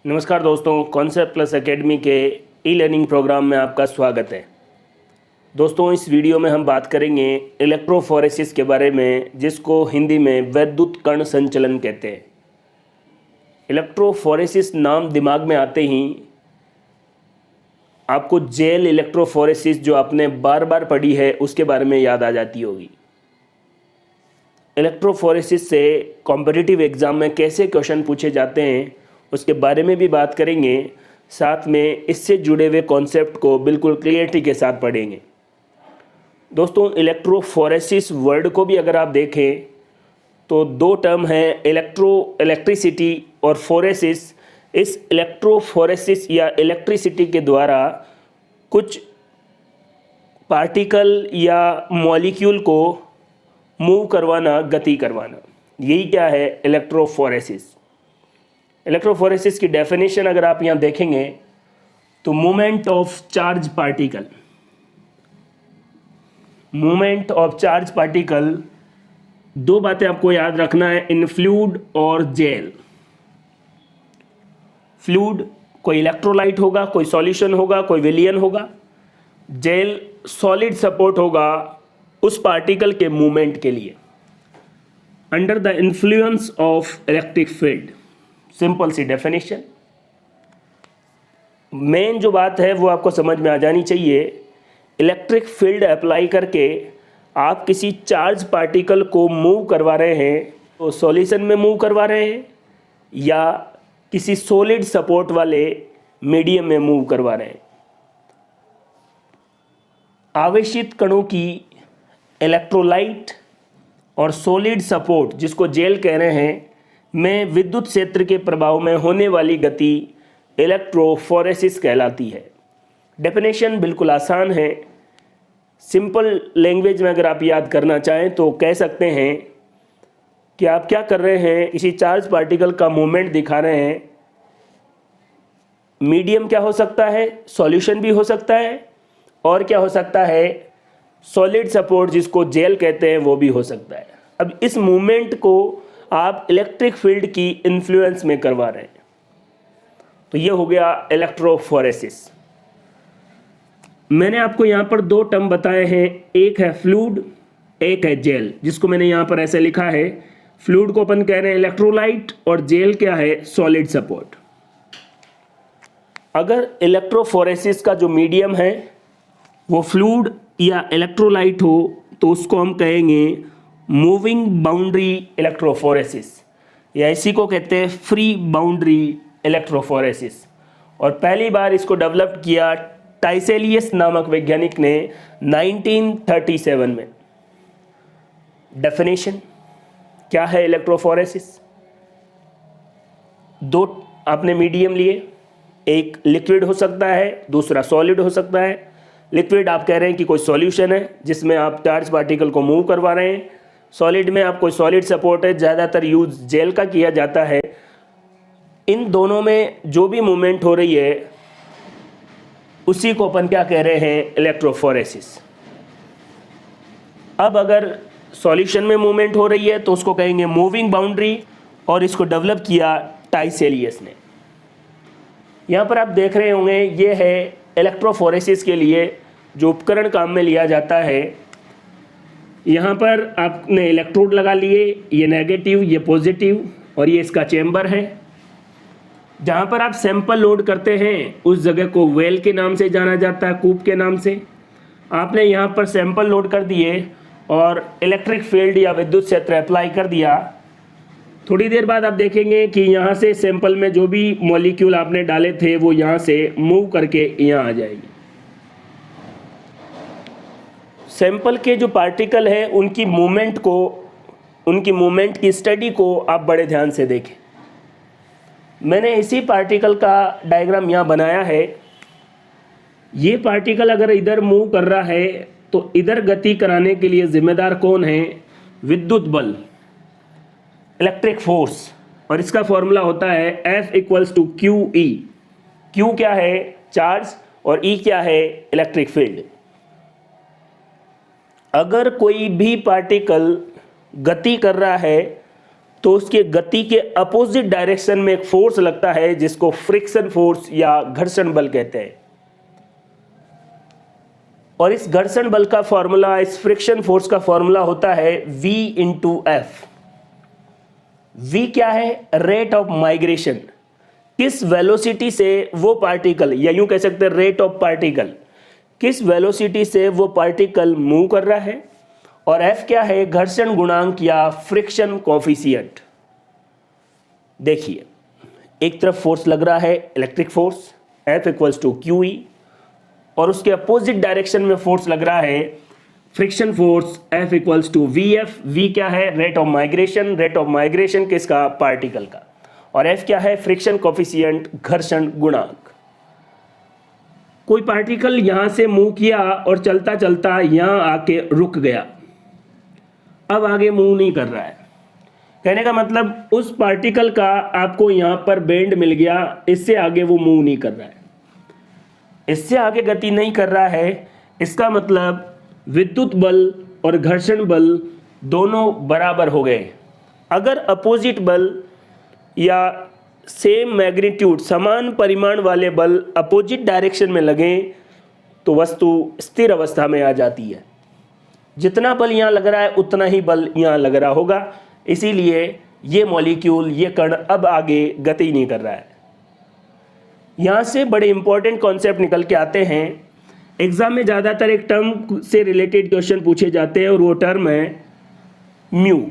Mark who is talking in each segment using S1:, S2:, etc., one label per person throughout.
S1: नमस्कार दोस्तों, concept plus academy के ई लर्निंग प्रोग्राम में आपका स्वागत है। दोस्तों, इस वीडियो में हम बात करेंगे इलेक्ट्रोफोरेसिस के बारे में, जिसको हिंदी में वैद्युत कण संचलन कहते हैं। इलेक्ट्रोफोरेसिस नाम दिमाग में आते ही आपको जेल इलेक्ट्रोफोरेसिस जो आपने बार बार पढ़ी है उसके बारे में याद आ जाती होगी। इलेक्ट्रोफोरेसिस से कॉम्पिटिटिव एग्ज़ाम में कैसे क्वेश्चन पूछे जाते हैं उसके बारे में भी बात करेंगे। साथ में इससे जुड़े हुए कॉन्सेप्ट को बिल्कुल क्लियरिटी के साथ पढ़ेंगे। दोस्तों, इलेक्ट्रोफोरेसिस वर्ड को भी अगर आप देखें तो दो टर्म है, इलेक्ट्रिसिटी और फोरेसिस। इस इलेक्ट्रोफोरेसिस या इलेक्ट्रिसिटी के द्वारा कुछ पार्टिकल या मॉलिक्यूल को मूव करवाना, गति करवाना, यही क्या है इलेक्ट्रोफोरेसिस। इलेक्ट्रोफोरेसिस की डेफिनेशन अगर आप यहाँ देखेंगे तो movement of charge particle, movement of charge particle, दो बातें आपको याद रखना है, इन फ्लूइड और जेल। फ्लूइड कोई इलेक्ट्रोलाइट होगा, कोई सॉल्यूशन होगा, कोई विलियन होगा। जेल सॉलिड सपोर्ट होगा उस पार्टिकल के मूवमेंट के लिए under the influence of electric field. Simple सी डेफिनेशन। मेन जो बात है वो आपको समझ में आ जानी चाहिए। इलेक्ट्रिक फील्ड अप्लाई करके आप किसी चार्ज पार्टिकल को मूव करवा रहे हैं, तो सॉल्यूशन में मूव करवा रहे हैं या किसी सॉलिड सपोर्ट वाले मीडियम में मूव करवा रहे हैं। आवेशित कणों की इलेक्ट्रोलाइट और सॉलिड सपोर्ट, जिसको जेल कह रहे हैं, में विद्युत क्षेत्र के प्रभाव में होने वाली गति इलेक्ट्रोफोरेसिस कहलाती है। डेफिनेशन बिल्कुल आसान है। सिंपल लैंग्वेज में अगर आप याद करना चाहें तो कह सकते हैं कि आप क्या कर रहे हैं, किसी चार्ज पार्टिकल का मूवमेंट दिखा रहे हैं। मीडियम क्या हो सकता है, सॉल्यूशन भी हो सकता है, और क्या हो सकता है, सॉलिड सपोर्ट जिसको जेल कहते हैं वो भी हो सकता है। अब इस मूवमेंट को आप इलेक्ट्रिक फील्ड की इन्फ्लुएंस में करवा रहे हैं, तो ये हो गया इलेक्ट्रोफोरेसिस। मैंने आपको यहाँ पर दो टर्म बताए हैं, एक है फ्लूइड, एक है जेल, जिसको मैंने यहाँ पर ऐसे लिखा है। फ्लूइड को अपन कह रहे हैं इलेक्ट्रोलाइट और जेल क्या है, सॉलिड सपोर्ट। अगर इलेक्ट्रोफोरेसिस का जो मीडियम है वो फ्लूइड या इलेक्ट्रोलाइट हो तो उसको हम कहेंगे मूविंग बाउंड्री इलेक्ट्रोफोरेसिस, या इसी को कहते हैं फ्री बाउंड्री इलेक्ट्रोफोरेसिस। और पहली बार इसको डेवलप किया टाइसेलियस नामक वैज्ञानिक ने 1937 में। डेफिनेशन क्या है इलेक्ट्रोफोरेसिस? दो आपने मीडियम लिए, एक लिक्विड हो सकता है, दूसरा सॉलिड हो सकता है। लिक्विड आप कह रहे हैं कि कोई सॉल्यूशन है जिसमें आप चार्ज पार्टिकल को मूव करवा रहे हैं। सॉलिड में आप कोई सॉलिड सपोर्ट है, ज़्यादातर यूज जेल का किया जाता है। इन दोनों में जो भी मूवमेंट हो रही है उसी को अपन क्या कह रहे हैं, इलेक्ट्रोफोरेसिस। अब अगर सॉल्यूशन में मूवमेंट हो रही है तो उसको कहेंगे मूविंग बाउंड्री, और इसको डेवलप किया टाइसेलियस ने। यहाँ पर आप देख रहे होंगे ये है इलेक्ट्रोफोरेसिस के लिए जो उपकरण काम में लिया जाता है। यहाँ पर आपने इलेक्ट्रोड लगा लिए, ये नेगेटिव, ये पॉजिटिव, और ये इसका चेम्बर है। जहाँ पर आप सैंपल लोड करते हैं उस जगह को वेल के नाम से जाना जाता है, कूप के नाम से। आपने यहाँ पर सैंपल लोड कर दिए और इलेक्ट्रिक फील्ड या विद्युत क्षेत्र अप्लाई कर दिया। थोड़ी देर बाद आप देखेंगे कि यहाँ से सैंपल में जो भी मॉलिक्यूल आपने डाले थे वो यहाँ से मूव करके यहाँ आ जाएगी। सैंपल के जो पार्टिकल हैं उनकी मूवमेंट की स्टडी को आप बड़े ध्यान से देखें। मैंने इसी पार्टिकल का डायग्राम यहाँ बनाया है। ये पार्टिकल अगर इधर मूव कर रहा है तो इधर गति कराने के लिए जिम्मेदार कौन है, विद्युत बल, इलेक्ट्रिक फोर्स, और इसका फॉर्मूला होता है F=QE। Q क्या है, चार्ज, और E क्या है, इलेक्ट्रिक फील्ड। अगर कोई भी पार्टिकल गति कर रहा है तो उसके गति के अपोजिट डायरेक्शन में एक फोर्स लगता है जिसको फ्रिक्शन फोर्स या घर्षण बल कहते हैं। और इस घर्षण बल का फॉर्मूला, इस फ्रिक्शन फोर्स का फॉर्मूला होता है V इंटू एफ। V क्या है? रेट ऑफ माइग्रेशन, किस वेलोसिटी से वो पार्टिकल, या यूं कह सकते हैं रेट ऑफ पार्टिकल, किस वेलोसिटी से वो पार्टिकल मूव कर रहा है। और F क्या है? घर्षण गुणांक या फ्रिक्शन कोफिशिएंट। देखिए, एक तरफ फोर्स लग रहा है electric force F equals to QE, और उसके अपोजिट डायरेक्शन में फोर्स लग रहा है friction force F equals to VF। V क्या है? Rate of migration. Rate of migration किसका? पार्टिकल का। और F क्या है? फ्रिक्शन कोफिशिएंट, घर्षण गुणांक। कोई पार्टिकल यहां से मूव किया और चलता चलता यहां आके रुक गया, अब आगे मूव नहीं कर रहा है। कहने का मतलब उस पार्टिकल का आपको यहां पर बेंड मिल गया, इससे आगे वो मूव नहीं कर रहा है, इससे आगे गति नहीं कर रहा है। इसका मतलब विद्युत बल और घर्षण बल दोनों बराबर हो गए। अगर अपोजिट बल या सेम मैग्नीट्यूड, समान परिमाण वाले बल अपोजिट डायरेक्शन में लगें तो वस्तु स्थिर अवस्था में आ जाती है। जितना बल यहाँ लग रहा है उतना ही बल यहाँ लग रहा होगा, इसीलिए ये मॉलिक्यूल, ये कण अब आगे गति नहीं कर रहा है। यहाँ से बड़े इंपॉर्टेंट कॉन्सेप्ट निकल के आते हैं। एग्जाम में ज़्यादातर एक टर्म से रिलेटेड क्वेश्चन पूछे जाते हैं और वो टर्म है म्यू,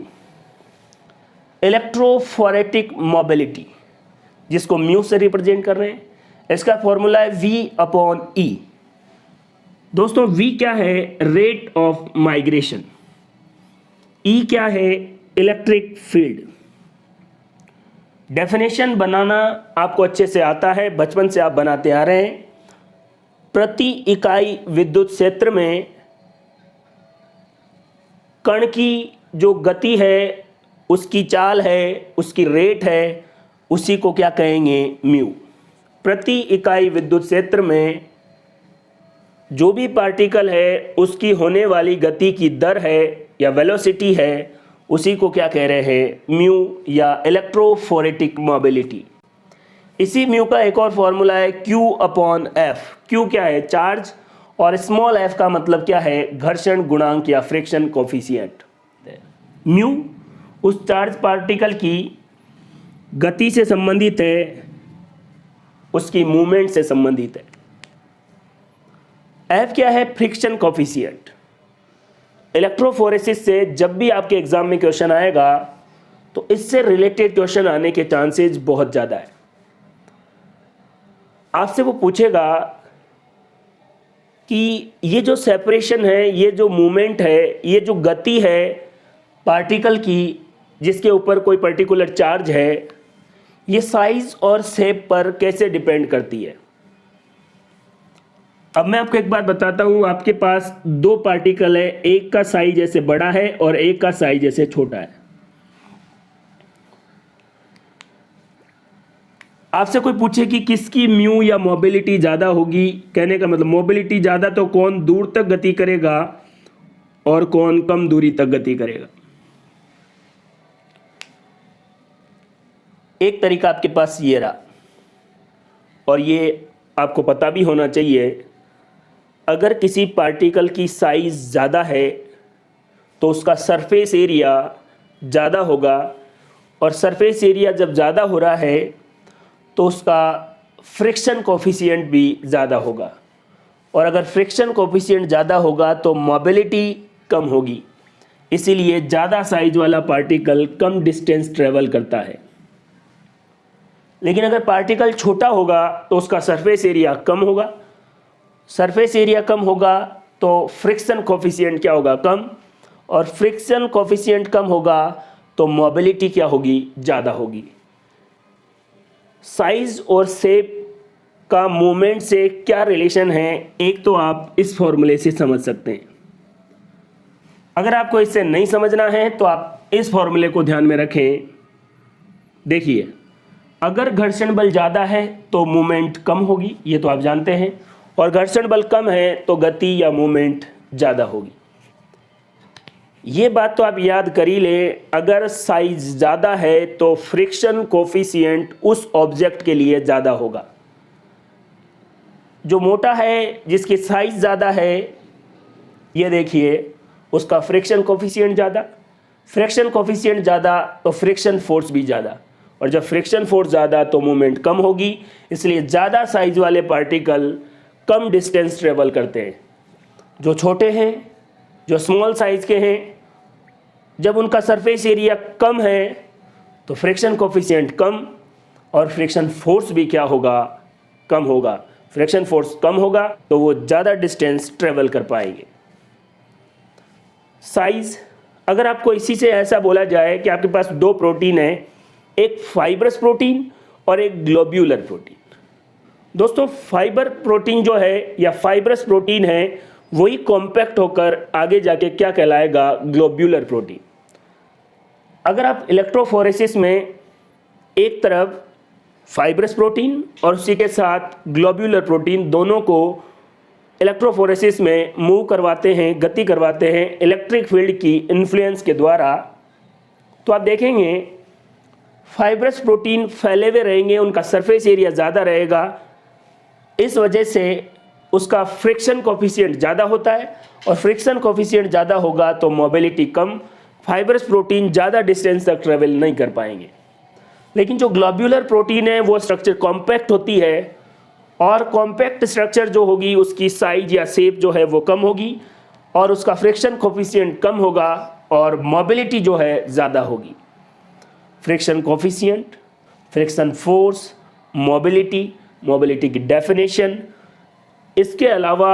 S1: इलेक्ट्रोफोरेटिक मोबिलिटी, जिसको म्यू से रिप्रेजेंट कर रहे हैं। इसका फॉर्मूला है V/E। दोस्तों V क्या है? Rate of migration. E क्या है? Electric field. डेफिनेशन बनाना आपको अच्छे से आता है, बचपन से आप बनाते आ रहे हैं। प्रति इकाई विद्युत क्षेत्र में कण की जो गति है, उसकी चाल है, उसकी रेट है, उसी को क्या कहेंगे? म्यू। प्रति इकाई विद्युत क्षेत्र में जो भी पार्टिकल है उसकी होने वाली गति की दर है या वेलोसिटी है, उसी को क्या कह रहे हैं? म्यू या इलेक्ट्रोफोरेटिक मोबिलिटी। इसी म्यू का एक और फॉर्मूला है Q/F। Q क्या है? चार्ज, और स्मॉल f का मतलब क्या है? घर्षण गुणांक या फ्रिक्शन कोफिशिएंट। म्यू उस चार्ज पार्टिकल की गति से संबंधित है, उसकी मूवमेंट से संबंधित है। F क्या है? Friction coefficient. इलेक्ट्रोफोरेसिस से जब भी आपके एग्जाम में क्वेश्चन आएगा तो इससे रिलेटेड क्वेश्चन आने के चांसेस बहुत ज़्यादा है। आपसे वो पूछेगा कि ये जो सेपरेशन है, ये जो मूवमेंट है, ये जो गति है पार्टिकल की जिसके ऊपर कोई पर्टिकुलर चार्ज है, ये साइज और शेप पर कैसे डिपेंड करती है। अब मैं आपको एक बात बताता हूँ, आपके पास दो पार्टिकल है, एक का साइज ऐसे बड़ा है और एक का साइज ऐसे छोटा है। आपसे कोई पूछे कि किसकी म्यू या मोबिलिटी ज़्यादा होगी, कहने का मतलब मोबिलिटी ज़्यादा तो कौन दूर तक गति करेगा और कौन कम दूरी तक गति करेगा। एक तरीका आपके पास ये रहा, और ये आपको पता भी होना चाहिए। अगर किसी पार्टिकल की साइज़ ज़्यादा है तो उसका सरफेस एरिया ज़्यादा होगा, और सरफेस एरिया जब ज़्यादा हो रहा है तो उसका फ्रिक्शन कोफिशिएंट भी ज़्यादा होगा, और अगर फ्रिक्शन कोफिशिएंट ज़्यादा होगा तो मोबिलिटी कम होगी। इसीलिए ज़्यादा साइज वाला पार्टिकल कम डिस्टेंस ट्रेवल करता है। लेकिन अगर पार्टिकल छोटा होगा तो उसका सरफेस एरिया कम होगा, सरफेस एरिया कम होगा तो फ्रिक्शन कोफिशिएंट क्या होगा? कम, और फ्रिक्शन कोफिशिएंट कम होगा तो मोबिलिटी क्या होगी? ज़्यादा होगी। साइज और शेप का मूवमेंट से क्या रिलेशन है, एक तो आप इस फॉर्मूले से समझ सकते हैं। अगर आपको इससे नहीं समझना है तो आप इस फॉर्मूले को ध्यान में रखें। देखिए, अगर घर्षण बल ज़्यादा है तो मूवमेंट कम होगी, ये तो आप जानते हैं, और घर्षण बल कम है तो गति या मूवमेंट ज़्यादा होगी। ये बात तो आप याद कर ही लें, अगर साइज ज़्यादा है तो फ्रिक्शन कोफिशिएंट उस ऑब्जेक्ट के लिए ज़्यादा होगा। जो मोटा है, जिसकी साइज ज़्यादा है, ये देखिए उसका फ्रिक्शन कोफिशिएंट ज़्यादा, फ्रिक्शन कोफिशिएंट ज़्यादा तो फ्रिक्शन फोर्स भी ज़्यादा, और जब फ्रिक्शन फोर्स ज़्यादा तो मूवमेंट कम होगी। इसलिए ज़्यादा साइज वाले पार्टिकल कम डिस्टेंस ट्रेवल करते हैं। जो छोटे हैं, जो स्मॉल साइज के हैं, जब उनका सरफेस एरिया कम है तो फ्रिक्शन कोफिशिएंट कम और फ्रिक्शन फोर्स भी क्या होगा, कम होगा। फ्रिक्शन फोर्स कम होगा तो वो ज़्यादा डिस्टेंस ट्रेवल कर पाएंगे। साइज, अगर आपको इसी से ऐसा बोला जाए कि आपके पास दो प्रोटीन है, एक फाइब्रस प्रोटीन और एक ग्लोब्यूलर प्रोटीन। दोस्तों फाइबर प्रोटीन जो है या फाइब्रस प्रोटीन है वही कॉम्पैक्ट होकर आगे जाके क्या कहलाएगा, ग्लोब्यूलर प्रोटीन। अगर आप इलेक्ट्रोफोरेसिस में एक तरफ फाइब्रस प्रोटीन और उसी के साथ ग्लोब्यूलर प्रोटीन दोनों को इलेक्ट्रोफोरेसिस में मूव करवाते हैं, गति करवाते हैं इलेक्ट्रिक फील्ड की इन्फ्लुएंस के द्वारा, तो आप देखेंगे फाइब्रस प्रोटीन फैले हुए रहेंगे, उनका सरफेस एरिया ज़्यादा रहेगा। इस वजह से उसका फ्रिक्शन कोफिशिएंट ज़्यादा होता है, और फ्रिक्शन कोफिशिएंट ज़्यादा होगा तो मोबिलिटी कम, फाइब्रस प्रोटीन ज़्यादा डिस्टेंस तक ट्रेवल नहीं कर पाएंगे। लेकिन जो ग्लोब्यूलर प्रोटीन है वो स्ट्रक्चर कॉम्पैक्ट होती है, और कॉम्पैक्ट स्ट्रक्चर जो होगी उसकी साइज या शेप जो है वो कम होगी, और उसका फ्रिक्शन कोफिशिएंट कम होगा और मोबिलिटी जो है ज़्यादा होगी। Friction coefficient, friction force, mobility की डेफिनेशन। इसके अलावा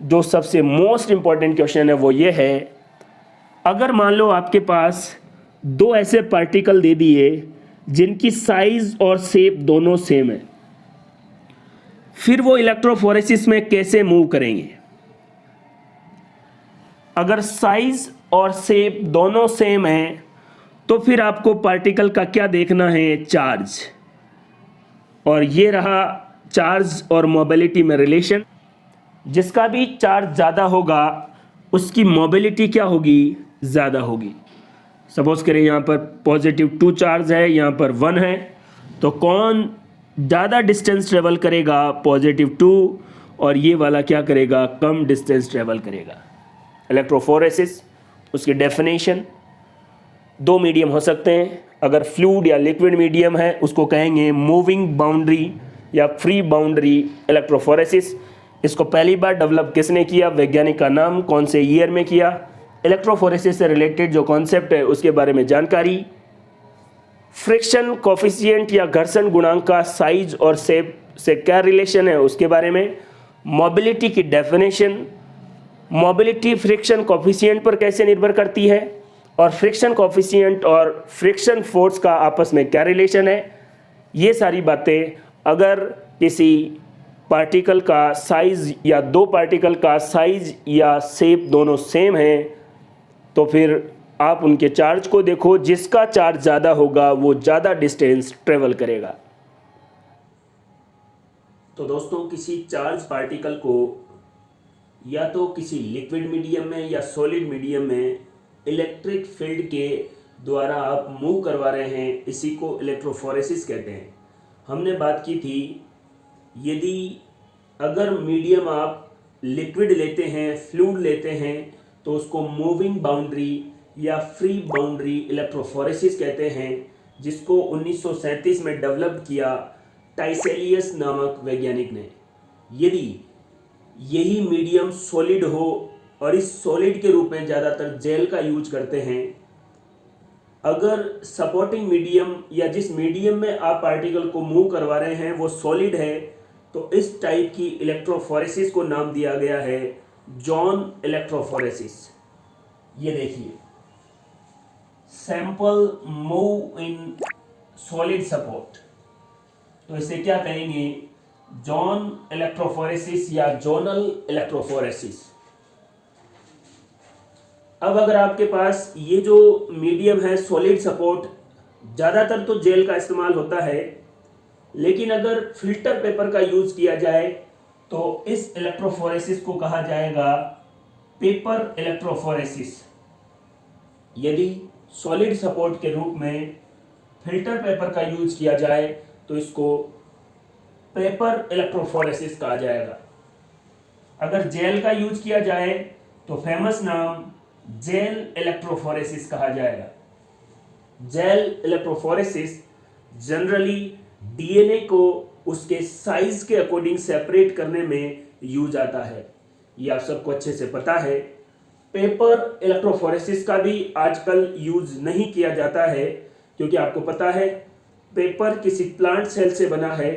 S1: जो सबसे मोस्ट इम्पॉर्टेंट क्वेश्चन है वो ये है, अगर मान लो आपके पास दो ऐसे पार्टिकल दे दिए जिनकी साइज और शेप दोनों सेम है, फिर वो इलेक्ट्रोफोरेसिस में कैसे मूव करेंगे। अगर साइज और शेप दोनों सेम है तो फिर आपको पार्टिकल का क्या देखना है, चार्ज। और ये रहा चार्ज और मोबिलिटी में रिलेशन। जिसका भी चार्ज ज़्यादा होगा उसकी मोबिलिटी क्या होगी, ज़्यादा होगी। सपोज करें यहाँ पर +2 चार्ज है, यहाँ पर 1 है, तो कौन ज़्यादा डिस्टेंस ट्रेवल करेगा, +2, और ये वाला क्या करेगा, कम डिस्टेंस ट्रेवल करेगा। इलेक्ट्रोफोरेसिस, उसकी डेफिनेशन, दो मीडियम हो सकते हैं। अगर फ्लूइड या लिक्विड मीडियम है उसको कहेंगे मूविंग बाउंड्री या फ्री बाउंड्री इलेक्ट्रोफोरेसिस। इसको पहली बार डेवलप किसने किया, वैज्ञानिक का नाम, कौन से ईयर में किया। इलेक्ट्रोफोरेसिस से रिलेटेड जो कॉन्सेप्ट है उसके बारे में जानकारी। फ्रिक्शन कोफिशिएंट या घर्षण गुणांक का साइज और शेप से क्या रिलेशन है उसके बारे में। मोबिलिटी की डेफिनेशन, मोबिलिटी फ्रिक्शन कोफिशिएंट पर कैसे निर्भर करती है, और फ्रिक्शन कोफिशिएंट और फ्रिक्शन फोर्स का आपस में क्या रिलेशन है। ये सारी बातें, अगर किसी पार्टिकल का साइज या दो पार्टिकल का साइज या शेप दोनों सेम है तो फिर आप उनके चार्ज को देखो, जिसका चार्ज ज़्यादा होगा वो ज़्यादा डिस्टेंस ट्रेवल करेगा। तो दोस्तों किसी चार्ज पार्टिकल को या तो किसी लिक्विड मीडियम में या सॉलिड मीडियम में इलेक्ट्रिक फील्ड के द्वारा आप मूव करवा रहे हैं, इसी को इलेक्ट्रोफोरेसिस कहते हैं। हमने बात की थी यदि अगर मीडियम आप लिक्विड लेते हैं, फ्लूइड लेते हैं, तो उसको मूविंग बाउंड्री या फ्री बाउंड्री इलेक्ट्रोफोरेसिस कहते हैं, जिसको 1937 में डेवलप किया टाइसेलियस नामक वैज्ञानिक ने। यदि यही मीडियम सॉलिड हो, और इस सॉलिड के रूप में ज़्यादातर जेल का यूज करते हैं, अगर सपोर्टिंग मीडियम या जिस मीडियम में आप पार्टिकल को मूव करवा रहे हैं वो सॉलिड है, तो इस टाइप की इलेक्ट्रोफोरेसिस को नाम दिया गया है जॉन इलेक्ट्रोफोरेसिस। ये देखिए, sample move in solid support, तो इसे क्या कहेंगे, जॉन इलेक्ट्रोफोरेसिस या जोनल इलेक्ट्रोफोरेसिस। अब अगर आपके पास ये जो मीडियम है सॉलिड सपोर्ट, ज़्यादातर तो जेल का इस्तेमाल होता है, लेकिन अगर फिल्टर पेपर का यूज़ किया जाए तो इस इलेक्ट्रोफोरेसिस को कहा जाएगा पेपर इलेक्ट्रोफोरेसिस। यदि सॉलिड सपोर्ट के रूप में फिल्टर पेपर का यूज किया जाए तो इसको पेपर इलेक्ट्रोफोरेसिस कहा जाएगा। अगर जेल का यूज किया जाए तो फेमस नाम जेल इलेक्ट्रोफोरेसिस कहा जाएगा। जेल इलेक्ट्रोफोरेसिस जनरली डीएनए को उसके साइज के अकॉर्डिंग सेपरेट करने में यूज आता है, ये आप सबको अच्छे से पता है। पेपर इलेक्ट्रोफोरेसिस का भी आजकल यूज नहीं किया जाता है, क्योंकि आपको पता है पेपर किसी प्लांट सेल से बना है।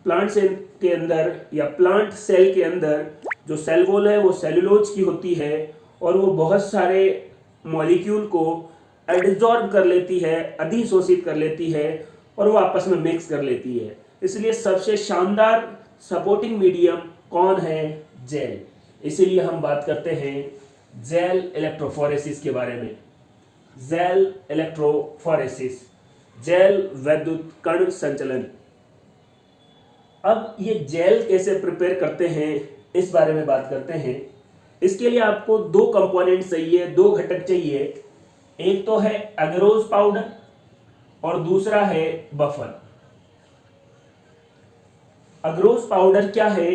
S1: प्लांट सेल के अंदर या प्लांट सेल के अंदर जो सेल वॉल है वो सेलुलोज की होती है और वो बहुत सारे मॉलिक्यूल को एब्जॉर्ब कर लेती है, अधिशोषित कर लेती है और वो आपस में मिक्स कर लेती है। इसलिए सबसे शानदार सपोर्टिंग मीडियम कौन है? जेल। इसीलिए हम बात करते हैं जेल इलेक्ट्रोफोरेसिस के बारे में। जेल इलेक्ट्रोफोरेसिस, जेल वैद्युत कण संचलन। अब ये जेल कैसे प्रिपेयर करते हैं इस बारे में बात करते हैं। इसके लिए आपको दो कंपोनेंट चाहिए, दो घटक चाहिए। एक तो है एगरोज पाउडर और दूसरा है बफर। एगरोज पाउडर क्या है?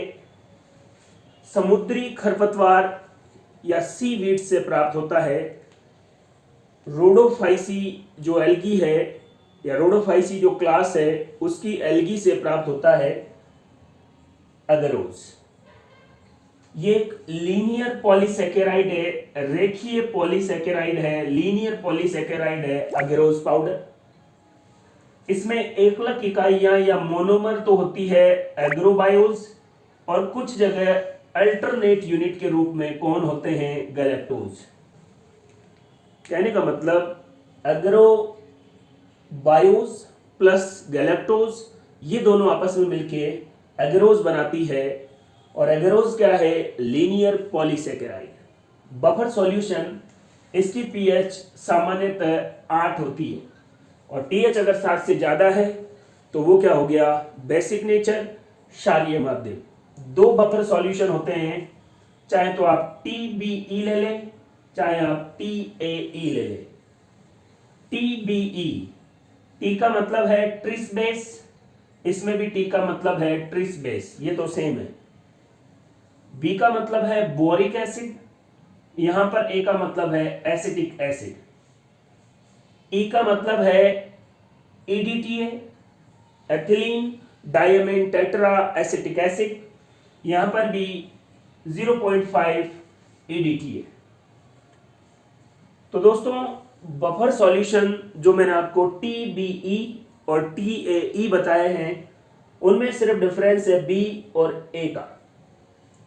S1: समुद्री खरपतवार या सीवीड से प्राप्त होता है। रोडोफाइसी जो एल्गी है या रोडोफाइसी जो क्लास है उसकी एल्गी से प्राप्त होता है एगरोज। ये एक लीनियर पॉलीसेकेराइड है, रेखीय पॉलीसेकेराइड है, लीनियर पॉलीसेकेराइड है एगरोज पाउडर। इसमें एकलक इकाइयां या मोनोमर तो होती है एग्रोबायोज और कुछ जगह अल्टरनेट यूनिट के रूप में कौन होते हैं? गैलेक्टोज। कहने का मतलब एग्रोबायोज प्लस गैलेक्टोज ये दोनों आपस में मिलके एगरोज बनाती है और एगरोज क्या है? Linear polysaccharide. बफर सॉल्यूशन इसकी पीएच सामान्यतः 8 होती है और टीएच अगर 7 से ज्यादा है तो वो क्या हो गया? बेसिक नेचर, क्षारीय माध्यम। दो बफर सॉल्यूशन होते हैं, चाहे तो आप TBE ले लें चाहे आप TAE ले लें। TBE, टी का मतलब है ट्रिस बेस, इसमें भी टी का मतलब है ट्रिस बेस, ये तो सेम है। बी का मतलब है बोरिक एसिड, यहां पर ए का मतलब है एसिटिक एसिड। ई का मतलब है EDTA, ethylene diamine tetra acetic acid, यहां पर भी 0.5 EDTA। तो दोस्तों बफर सॉल्यूशन जो मैंने आपको TBE और TAE बताए हैं उनमें सिर्फ डिफरेंस है B और A का।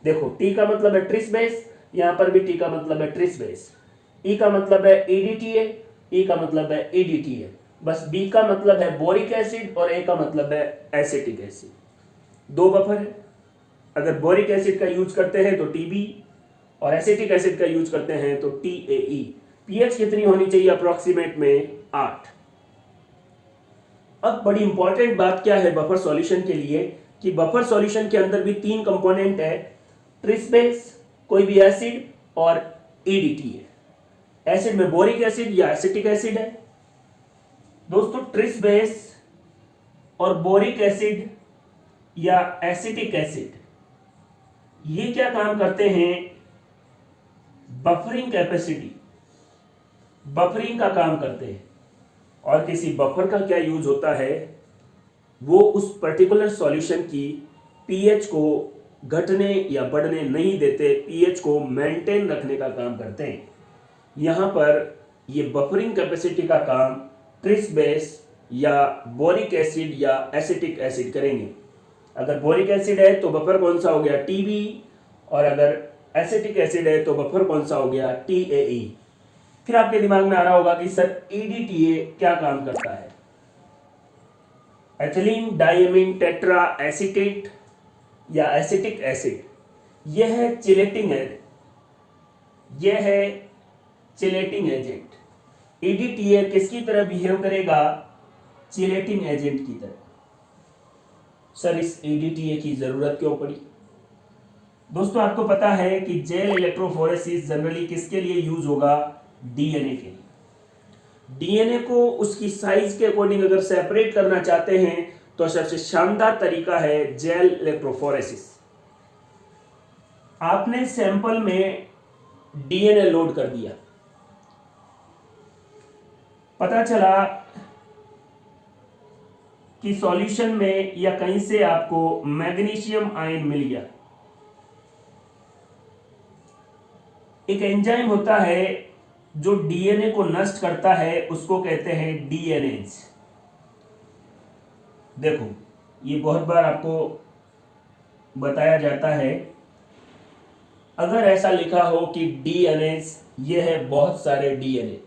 S1: देखो T का मतलब है ट्रिस बेस, यहां पर भी T का मतलब है ट्रिस बेस। E का मतलब है EDTA, E का मतलब है EDTA। बस B का मतलब है बोरिक एसिड और A का मतलब है एसिटिक एसिड। दो बफर है, अगर बोरिक एसिड का यूज करते हैं तो TB और एसिटिक एसिड का यूज करते हैं तो TAE। पीएच कितनी होनी चाहिए? अप्रोक्सीमेट में 8। अब बड़ी इंपॉर्टेंट बात क्या है बफर सॉल्यूशन के लिए कि बफर सॉल्यूशन के अंदर भी 3 कंपोनेंट है, ट्रिस बेस, कोई भी एसिड और EDTA। एसिड में बोरिक एसिड या एसिटिक एसिड है। दोस्तों ट्रिस बेस और बोरिक एसिड या एसिटिक एसिड ये क्या काम करते हैं? बफरिंग कैपेसिटी, बफरिंग का काम करते हैं। और किसी बफर का क्या यूज होता है? वो उस पर्टिकुलर सॉल्यूशन की पीएच को घटने या बढ़ने नहीं देते, पीएच को मेंटेन रखने का काम करते हैं। यहां पर ये बफरिंग कैपेसिटी का काम ट्रिस बेस या बोरिक एसिड या एसिटिक एसिड करेंगे। अगर बोरिक एसिड है तो बफर कौन सा हो गया? TB, और अगर एसिटिक एसिड है तो बफर कौन सा हो गया? TAE। फिर आपके दिमाग में आ रहा होगा कि सर EDTA क्या काम करता है? एथिलीन डायमीन टेट्रा एसीटेट या एसिटिक एसिड, यह है चिलेटिंग एजेंट, यह है चिलेटिंग एजेंट। EDTA किसकी तरह बिहेव करेगा? चिलेटिंग एजेंट की तरह। सर इस EDTA की जरूरत क्यों पड़ी? दोस्तों आपको पता है कि जेल इलेक्ट्रोफोरेसिस जनरली किसके लिए यूज होगा? DNA के लिए। डीएनए को उसकी साइज के अकॉर्डिंग अगर सेपरेट करना चाहते हैं तो सबसे शानदार तरीका है जेल इलेक्ट्रोफोरेसिस। आपने सैंपल में डीएनए लोड कर दिया, पता चला कि सॉल्यूशन में या कहीं से आपको मैग्नीशियम आयन मिल गया। एक एंजाइम होता है जो डीएनए को नष्ट करता है, उसको कहते हैं डीएनएज। देखो, ये बहुत बार आपको बताया जाता है, अगर ऐसा लिखा हो कि डीएनएज ये है बहुत सारे डीएनए,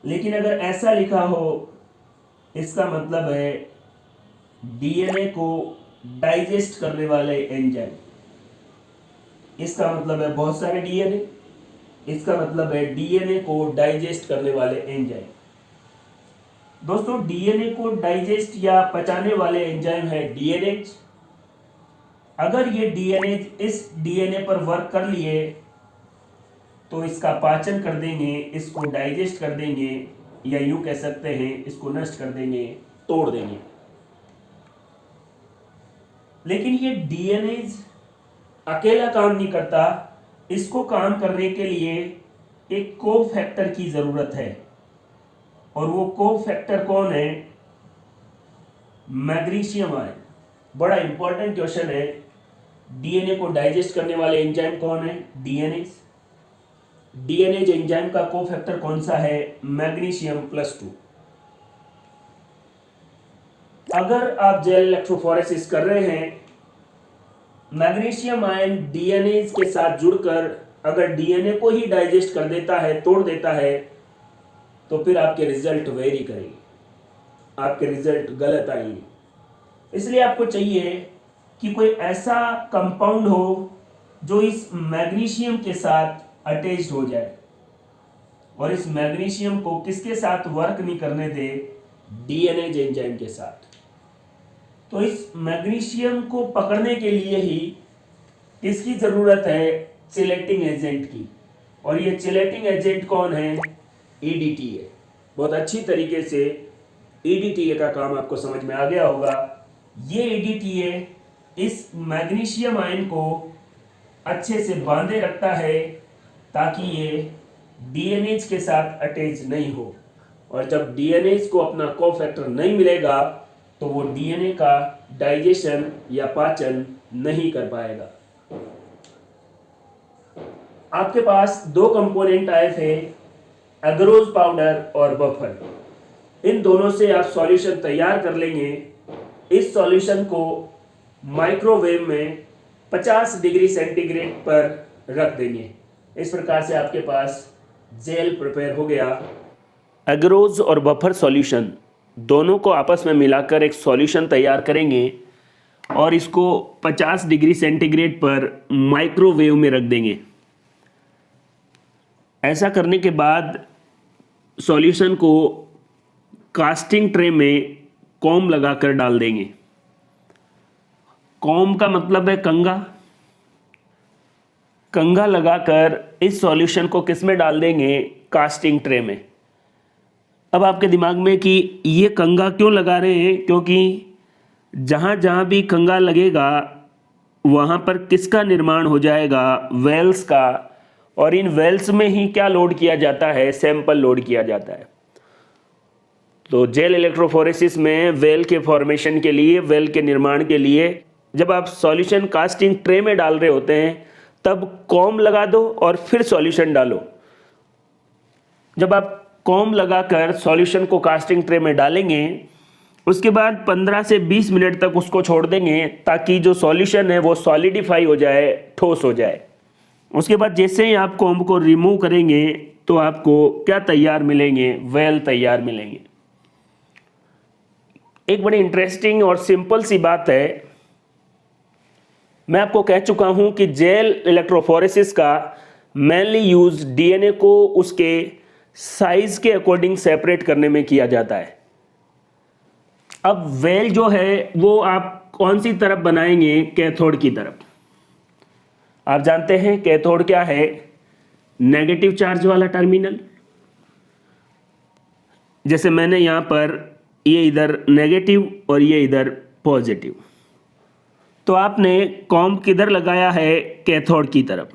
S1: लेकिन अगर ऐसा लिखा हो इसका मतलब है डीएनए को डाइजेस्ट करने वाले एंजाइम। इसका मतलब है बहुत सारे डीएनए, इसका मतलब है डीएनए को डाइजेस्ट करने वाले एंजाइम। दोस्तों, डीएनए को डाइजेस्ट या पचाने वाले एंजाइम है डीएनएज। अगर ये डीएनएज इस डीएनए पर वर्क कर लिए तो इसका पाचन कर देंगे, इसको डाइजेस्ट कर देंगे, या यूं कह सकते हैं इसको नष्ट कर देंगे, तोड़ देंगे। लेकिन ये डीएनएज अकेला काम नहीं करता, इसको काम करने के लिए एक को फैक्टर की जरूरत है। और वो को फैक्टर कौन है? Magnesium ion. बड़ा इंपॉर्टेंट क्वेश्चन है। डीएनए को डाइजेस्ट करने वाले एंजाइम कौन है? डीएनएज। डीएनएज एंजाइम का को फैक्टर कौन सा है? मैग्नीशियम +2। अगर आप जेल इलेक्ट्रोफोरेसिस कर रहे हैं, मैग्नीशियम आयन डीएनएज के साथ जुड़कर अगर डीएनए को ही डाइजेस्ट कर देता है, तोड़ देता है, तो फिर आपके रिजल्ट वेरी करेंगे, आपके रिजल्ट गलत आएंगे। इसलिए आपको चाहिए कि कोई ऐसा कंपाउंड हो जो इस मैग्नीशियम के साथ अटैच्ड हो जाए, और इस मैग्नीशियम को किसके साथ वर्क नहीं करने दे? डीएनएज एंजाइम के साथ। तो इस मैग्नीशियम को पकड़ने के लिए ही किसकी जरूरत है? चिलेटिंग एजेंट की। और ये चिलेटिंग एजेंट कौन है? ईडीटीए। बहुत अच्छी तरीके से ईडीटीए का काम आपको समझ में आ गया होगा। ये ईडीटीए इस मैग्नीशियम आयन को अच्छे से बांधे रखता है ताकि ये डीएनएज के साथ अटैच नहीं हो, और जब डीएनएज को अपना कोफैक्टर नहीं मिलेगा तो वो डीएनए का डाइजेशन या पाचन नहीं कर पाएगा। आपके पास दो कंपोनेंट आए थे, एगरोज पाउडर और बफर। इन दोनों से आप सॉल्यूशन तैयार कर लेंगे। इस सॉल्यूशन को माइक्रोवेव में 50 डिग्री सेंटीग्रेड पर रख देंगे। इस प्रकार से आपके पास जेल प्रिपेयर हो गया। एगरोज और बफर सॉल्यूशन दोनों को आपस में मिलाकर एक सॉल्यूशन तैयार करेंगे और इसको 50 डिग्री सेंटीग्रेड पर माइक्रोवेव में रख देंगे। ऐसा करने के बाद सॉल्यूशन को कास्टिंग ट्रे में कॉम लगाकर डाल देंगे। कॉम का मतलब है कंघा। कंघा लगाकर इस सॉल्यूशन को किस में डाल देंगे? कास्टिंग ट्रे में। अब आपके दिमाग में कि ये कंघा क्यों लगा रहे हैं? क्योंकि जहाँ जहाँ भी कंघा लगेगा वहाँ पर किसका निर्माण हो जाएगा? वेल्स का। और इन वेल्स में ही क्या लोड किया जाता है? सैंपल लोड किया जाता है। तो जेल इलेक्ट्रोफोरेसिस में वेल के फॉर्मेशन के लिए, वेल के निर्माण के लिए जब आप सॉल्यूशन कास्टिंग ट्रे में डाल रहे होते हैं तब कॉम लगा दो और फिर सॉल्यूशन डालो। जब आप कॉम लगाकर सॉल्यूशन को कास्टिंग ट्रे में डालेंगे उसके बाद 15 से 20 मिनट तक उसको छोड़ देंगे ताकि जो सॉल्यूशन है वो सॉलिडिफाई हो जाए, ठोस हो जाए। उसके बाद जैसे ही आप कॉम को रिमूव करेंगे तो आपको क्या तैयार मिलेंगे? वेल तैयार मिलेंगे। एक बड़ी इंटरेस्टिंग और सिंपल सी बात है, मैं आपको कह चुका हूं कि जेल इलेक्ट्रोफोरेसिस का मेनली यूज डीएनए को उसके साइज के अकॉर्डिंग सेपरेट करने में किया जाता है। अब वेल जो है वो आप कौन सी तरफ बनाएंगे? कैथोड की तरफ। आप जानते हैं कैथोड क्या है? नेगेटिव चार्ज वाला टर्मिनल। जैसे मैंने यहाँ पर ये इधर नेगेटिव और ये इधर पॉजिटिव, तो आपने कॉम्ब किधर लगाया है? कैथोड की तरफ।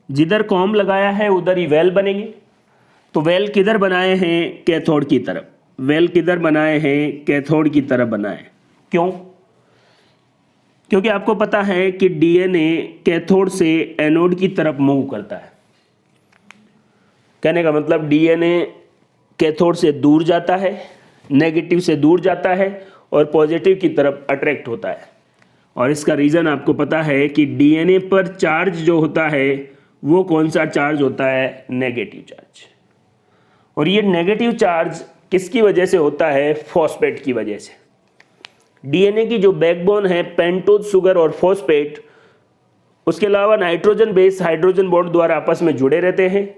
S1: जिधर कॉम्ब लगाया है उधर ही वेल बनेंगे। तो वेल किधर बनाए हैं? कैथोड की तरफ। वेल किधर बनाए हैं? कैथोड की तरफ बनाए। क्यों? क्योंकि आपको पता है कि डीएनए कैथोड से एनोड की तरफ मूव करता है। कहने का मतलब डीएनए कैथोड से दूर जाता है, नेगेटिव से दूर जाता है और पॉजिटिव की तरफ अट्रैक्ट होता है। और इसका रीज़न आपको पता है कि डीएनए पर चार्ज जो होता है वो कौन सा चार्ज होता है? Negative charge. और ये नेगेटिव चार्ज किसकी वजह से होता है? फॉस्फेट की वजह से। डीएनए की जो बैकबोन है पेंटोज शुगर और फॉस्फेट, उसके अलावा नाइट्रोजन बेस हाइड्रोजन बॉन्ड द्वारा आपस में जुड़े रहते हैं,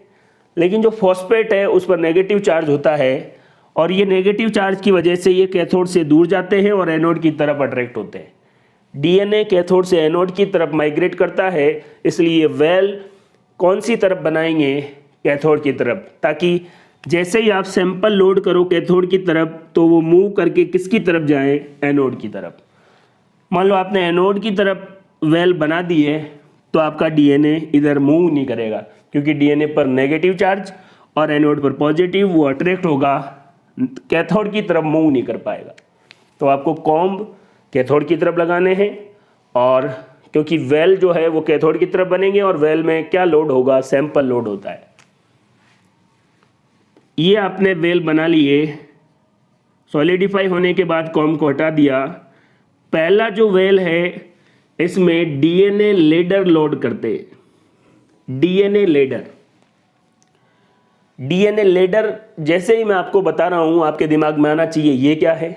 S1: लेकिन जो फॉस्फेट है उस पर नेगेटिव चार्ज होता है और ये नेगेटिव चार्ज की वजह से ये कैथोड से दूर जाते हैं और एनोड की तरफ अट्रैक्ट होते हैं। डीएनए कैथोड से एनोड की तरफ माइग्रेट करता है, इसलिए वेल कौन सी तरफ बनाएंगे? कैथोड की तरफ, ताकि जैसे ही आप सैंपल लोड करो कैथोड की तरफ तो वो मूव करके किसकी तरफ जाए? एनोड की तरफ। मान लो आपने एनोड की तरफ वेल बना दी है तो आपका डीएनए इधर मूव नहीं करेगा, क्योंकि डीएनए पर नेगेटिव चार्ज और एनोड पर पॉजिटिव, वो अट्रैक्ट होगा, कैथोड की तरफ मूव नहीं कर पाएगा। तो आपको कॉम्ब कैथोड की तरफ लगाने हैं, और क्योंकि वेल जो है वो कैथोड की तरफ बनेंगे और वेल में क्या लोड होगा? सैंपल लोड होता है। ये आपने वेल बना लिए, सॉलिडिफाई होने के बाद कॉम्ब को हटा दिया। पहला जो वेल है इसमें डीएनए लेडर लोड करते हैं। डीएनए लेडर, डीएनए लेडर जैसे ही मैं आपको बता रहा हूं आपके दिमाग में आना चाहिए ये क्या है?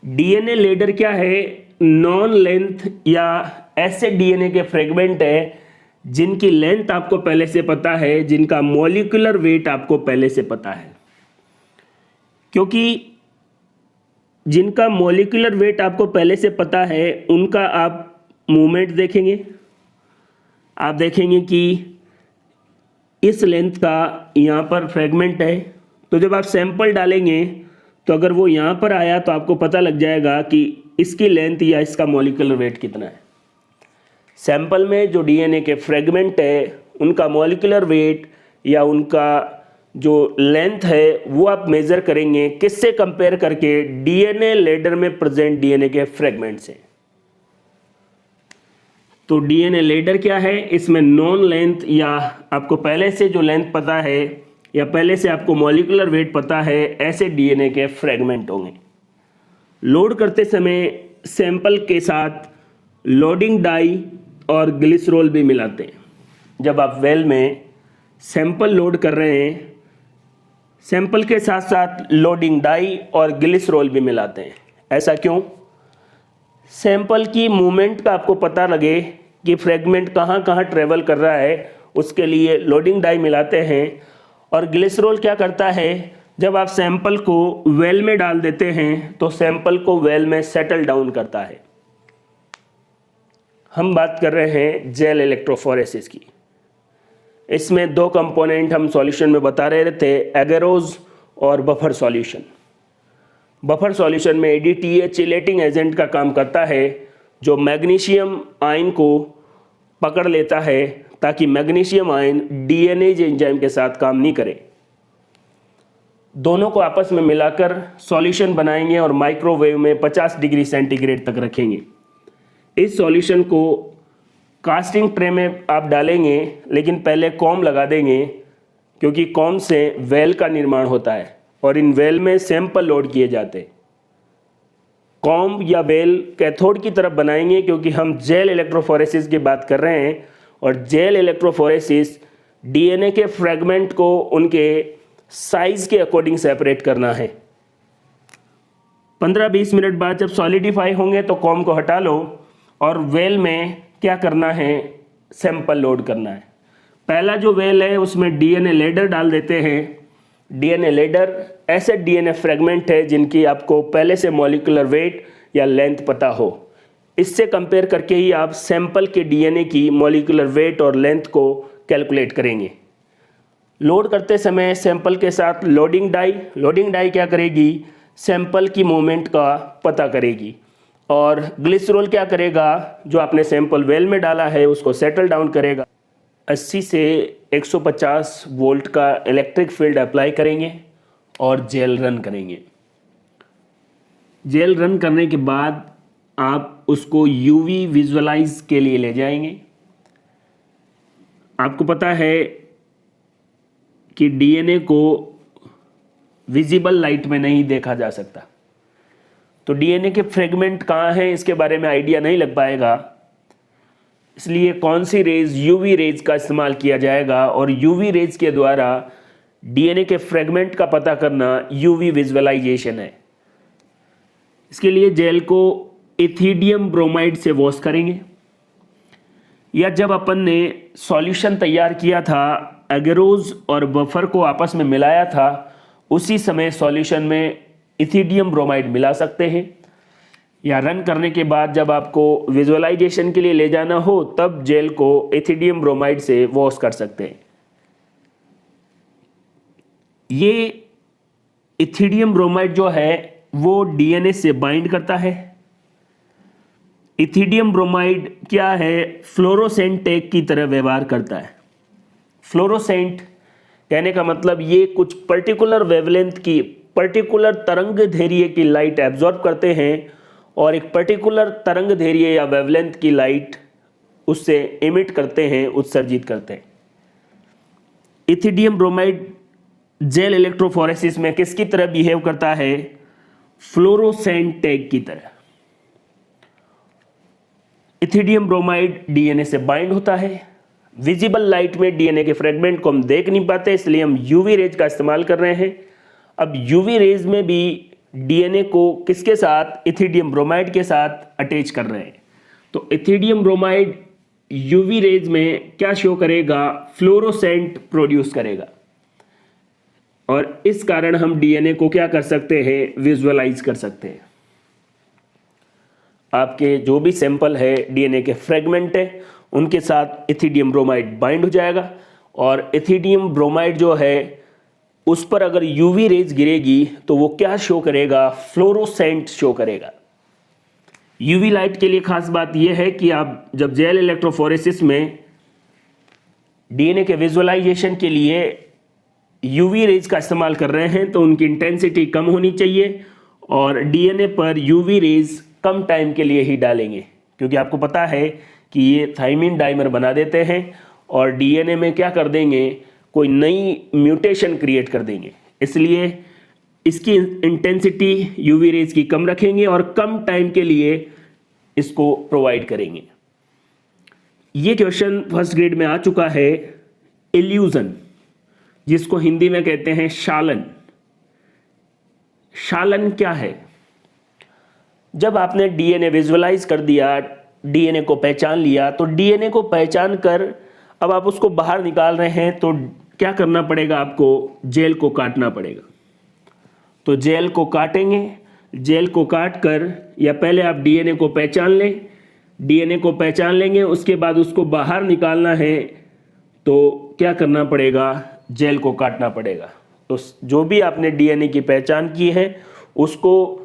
S1: डीएनए लेडर क्या है? नॉन लेंथ या ऐसे डीएनए के फ्रेगमेंट है जिनकी लेंथ आपको पहले से पता है, जिनका मॉलिक्यूलर वेट आपको पहले से पता है। क्योंकि जिनका मॉलिक्यूलर वेट आपको पहले से पता है उनका आप मूवमेंट देखेंगे। आप देखेंगे कि इस लेंथ का यहाँ पर फ्रेगमेंट है, तो जब आप सैंपल डालेंगे तो अगर वो यहाँ पर आया तो आपको पता लग जाएगा कि इसकी लेंथ या इसका मॉलिक्यूलर वेट कितना है। सैंपल में जो डीएनए के फ्रेगमेंट है उनका मॉलिक्यूलर वेट या उनका जो लेंथ है वो आप मेज़र करेंगे किससे कंपेयर करके? डीएनए लेडर में प्रेजेंट डीएनए के फ्रेगमेंट से। तो डीएनए लेडर क्या है? इसमें नॉन लेंथ या आपको पहले से जो लेंथ पता है या पहले से आपको मॉलिक्यूलर वेट पता है, ऐसे डीएनए के फ्रेगमेंट होंगे। लोड करते समय सैंपल के साथ लोडिंग डाई और ग्लिसरॉल भी मिलाते हैं। जब आप वेल में सैंपल लोड कर रहे हैं, सैंपल के साथ साथ लोडिंग डाई और ग्लिसरॉल भी मिलाते हैं। ऐसा क्यों? सैंपल की मूवमेंट का आपको पता लगे कि फ्रेगमेंट कहाँ कहाँ ट्रेवल कर रहा है, उसके लिए लोडिंग डाई मिलाते हैं। और ग्लिसरॉल क्या करता है? जब आप सैंपल को वेल में डाल देते हैं तो सैंपल को वेल में सेटल डाउन करता है। हम बात कर रहे हैं जेल इलेक्ट्रोफोरेसिस की। इसमें दो कंपोनेंट हम सॉल्यूशन में बता रहे थे, एगेरोज और बफर सॉल्यूशन। बफर सॉल्यूशन में एडीटीए चिलेटिंग एजेंट का काम करता है, जो मैग्नीशियम आयन को पकड़ लेता है ताकि मैग्नीशियम आयन डीएनए एंजाइम के साथ काम नहीं करे। दोनों को आपस में मिलाकर सॉल्यूशन बनाएंगे और माइक्रोवेव में 50 डिग्री सेंटीग्रेड तक रखेंगे। इस सॉल्यूशन को कास्टिंग ट्रे में आप डालेंगे, लेकिन पहले कॉम्ब लगा देंगे, क्योंकि कॉम्ब से वेल का निर्माण होता है और इन वेल में सैंपल लोड किए जाते हैं। कॉम्ब या वेल कैथोड की तरफ बनाएंगे, क्योंकि हम जेल इलेक्ट्रोफोरेसिस की बात कर रहे हैं और जेल इलेक्ट्रोफोरेसिस डीएनए के फ्रेगमेंट को उनके साइज के अकॉर्डिंग सेपरेट करना है। 15-20 मिनट बाद जब सॉलिडिफाई होंगे तो कॉम्ब को हटा लो और वेल में क्या करना है? सैंपल लोड करना है। पहला जो वेल है उसमें डीएनए लेडर डाल देते हैं। डीएनए लेडर ऐसे डीएनए फ्रेगमेंट है जिनकी आपको पहले से मॉलिक्यूलर वेट या लेंथ पता हो। इससे कंपेयर करके ही आप सैंपल के डीएनए की मॉलिक्यूलर वेट और लेंथ को कैलकुलेट करेंगे। लोड करते समय सैंपल के साथ लोडिंग डाई क्या करेगी, सैंपल की मूवमेंट का पता करेगी, और ग्लिसरॉल क्या करेगा, जो आपने सैंपल वेल में डाला है उसको सेटल डाउन करेगा। 80 से 150 वोल्ट का इलेक्ट्रिक फील्ड अप्लाई करेंगे और जेल रन करेंगे। जेल रन करने के बाद आप उसको यूवी विजुअलाइज के लिए ले जाएंगे। आपको पता है कि डीएनए को विजिबल लाइट में नहीं देखा जा सकता, तो डीएनए के फ्रेगमेंट कहाँ हैं इसके बारे में आइडिया नहीं लग पाएगा, इसलिए कौन सी रेज, यूवी रेज का इस्तेमाल किया जाएगा, और यूवी रेज के द्वारा डीएनए के फ्रेगमेंट का पता करना यूवी विजुअलाइजेशन है। इसके लिए जेल को इथिडियम ब्रोमाइड से वॉश करेंगे, या जब अपन ने सॉल्यूशन तैयार किया था, एगेरोज और बफर को आपस में मिलाया था, उसी समय सॉल्यूशन में इथिडियम ब्रोमाइड मिला सकते हैं, या रन करने के बाद जब आपको विजुअलाइजेशन के लिए ले जाना हो तब जेल को इथिडियम ब्रोमाइड से वॉश कर सकते हैं। ये इथिडियम ब्रोमाइड जो है वो डीएनए से बाइंड करता है। इथिडियम ब्रोमाइड क्या है, फ्लोरोसेंट टैग की तरह व्यवहार करता है। फ्लोरोसेंट कहने का मतलब ये कुछ पर्टिकुलर वेवलेंथ की, पर्टिकुलर तरंग दैर्घ्य की लाइट एब्जॉर्ब करते हैं और एक पर्टिकुलर तरंग दैर्घ्य या वेवलेंथ की लाइट उससे इमिट करते हैं, उत्सर्जित करते हैं। इथिडियम ब्रोमाइड जेल इलेक्ट्रोफोरेसिस में किसकी तरह बिहेव करता है, फ्लोरोसेंट टैग की तरह। इथिडियम ब्रोमाइड डीएनए से बाइंड होता है। विजिबल लाइट में डीएनए के फ्रेगमेंट को हम देख नहीं पाते, इसलिए हम यूवी रेज का इस्तेमाल कर रहे हैं। अब यूवी रेज में भी डीएनए को किसके साथ, इथिडियम ब्रोमाइड के साथ अटैच कर रहे हैं। तो इथिडियम ब्रोमाइड यूवी रेज में क्या शो करेगा, फ्लोरोसेंट प्रोड्यूस करेगा, और इस कारण हम डीएनए को क्या कर सकते हैं, विजुअलाइज कर सकते हैं। आपके जो भी सैंपल है डीएनए के फ्रेगमेंट है उनके साथ इथिडियम ब्रोमाइड बाइंड हो जाएगा, और इथिडियम ब्रोमाइड जो है उस पर अगर यूवी रेज गिरेगी तो वो क्या शो करेगा, फ्लोरोसेंट शो करेगा। यूवी लाइट के लिए खास बात यह है कि आप जब जेल इलेक्ट्रोफोरेसिस में डीएनए के विजुअलाइजेशन के लिए यूवी रेज का इस्तेमाल कर रहे हैं तो उनकी इंटेंसिटी कम होनी चाहिए, और डीएनए पर यूवी रेज कम टाइम के लिए ही डालेंगे, क्योंकि आपको पता है कि ये थाइमिन डाइमर बना देते हैं और डीएनए में क्या कर देंगे, कोई नई म्यूटेशन क्रिएट कर देंगे। इसलिए इसकी इंटेंसिटी यूवी रेज की कम रखेंगे और कम टाइम के लिए इसको प्रोवाइड करेंगे। ये क्वेश्चन फर्स्ट ग्रेड में आ चुका है, इल्यूजन, जिसको हिंदी में कहते हैं शालन। शालन क्या है, जब आपने डीएनए विजुअलाइज कर दिया, डीएनए को पहचान लिया, तो डीएनए को पहचान कर अब आप उसको बाहर निकाल रहे हैं तो क्या करना पड़ेगा, आपको जेल को काटना पड़ेगा। तो जेल को काटेंगे, जेल को काट कर, या पहले आप डीएनए को पहचान लें, डीएनए को पहचान लेंगे, उसके बाद उसको बाहर निकालना है तो क्या करना पड़ेगा, जेल को काटना पड़ेगा। तो जो भी आपने डीएनए की पहचान की है उसको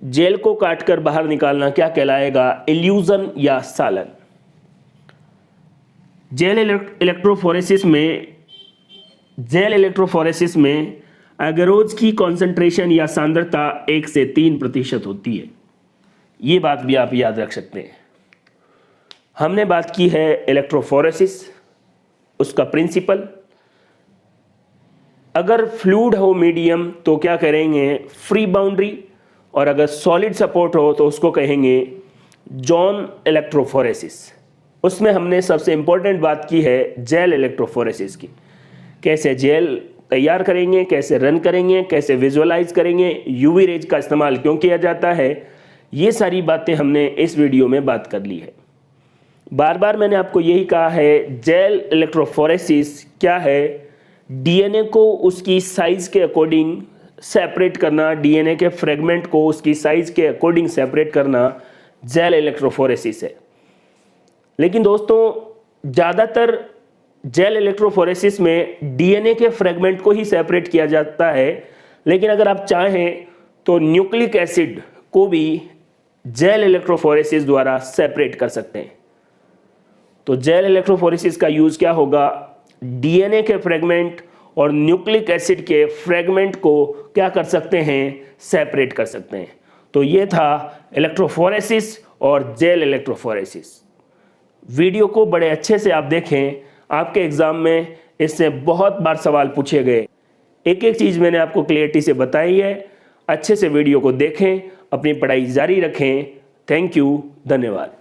S1: जेल को काटकर बाहर निकालना क्या कहलाएगा, इल्यूजन या सालन। जेल इलेक्ट्रोफोरेसिस में एगेरोज की कॉन्सेंट्रेशन या सांद्रता 1 से 3% होती है। ये बात भी आप याद रख सकते हैं। हमने बात की है इलेक्ट्रोफोरेसिस, उसका प्रिंसिपल। अगर फ्लूइड हो मीडियम तो क्या करेंगे, फ्री बाउंड्री, और अगर सॉलिड सपोर्ट हो तो उसको कहेंगे जॉन इलेक्ट्रोफोरेसिस। उसमें हमने सबसे इंपॉर्टेंट बात की है जेल इलेक्ट्रोफोरेसिस की, कैसे जेल तैयार करेंगे, कैसे रन करेंगे, कैसे विजुअलाइज करेंगे, यूवी रेज का इस्तेमाल क्यों किया जाता है, ये सारी बातें हमने इस वीडियो में बात कर ली है। बार बार मैंने आपको यही कहा है, जेल इलेक्ट्रोफोरेसिस क्या है, डीएनए को उसकी साइज के अकॉर्डिंग सेपरेट करना, डीएनए के फ्रेगमेंट को उसकी साइज के अकॉर्डिंग सेपरेट करना जेल इलेक्ट्रोफोरेसिस है। लेकिन दोस्तों ज़्यादातर जेल इलेक्ट्रोफोरेसिस में डीएनए के फ्रेगमेंट को ही सेपरेट किया जाता है, लेकिन अगर आप चाहें तो न्यूक्लिक एसिड को भी जेल इलेक्ट्रोफोरेसिस द्वारा सेपरेट कर सकते हैं। तो जेल इलेक्ट्रोफोरेसिस का यूज क्या होगा, डीएनए के फ्रेगमेंट और न्यूक्लिक एसिड के फ्रेगमेंट को क्या कर सकते हैं, सेपरेट कर सकते हैं। तो ये था इलेक्ट्रोफोरेसिस और जेल इलेक्ट्रोफोरेसिस। वीडियो को बड़े अच्छे से आप देखें, आपके एग्जाम में इससे बहुत बार सवाल पूछे गए। एक एक चीज मैंने आपको क्लियरिटी से बताई है। अच्छे से वीडियो को देखें, अपनी पढ़ाई जारी रखें। थैंक यू, धन्यवाद।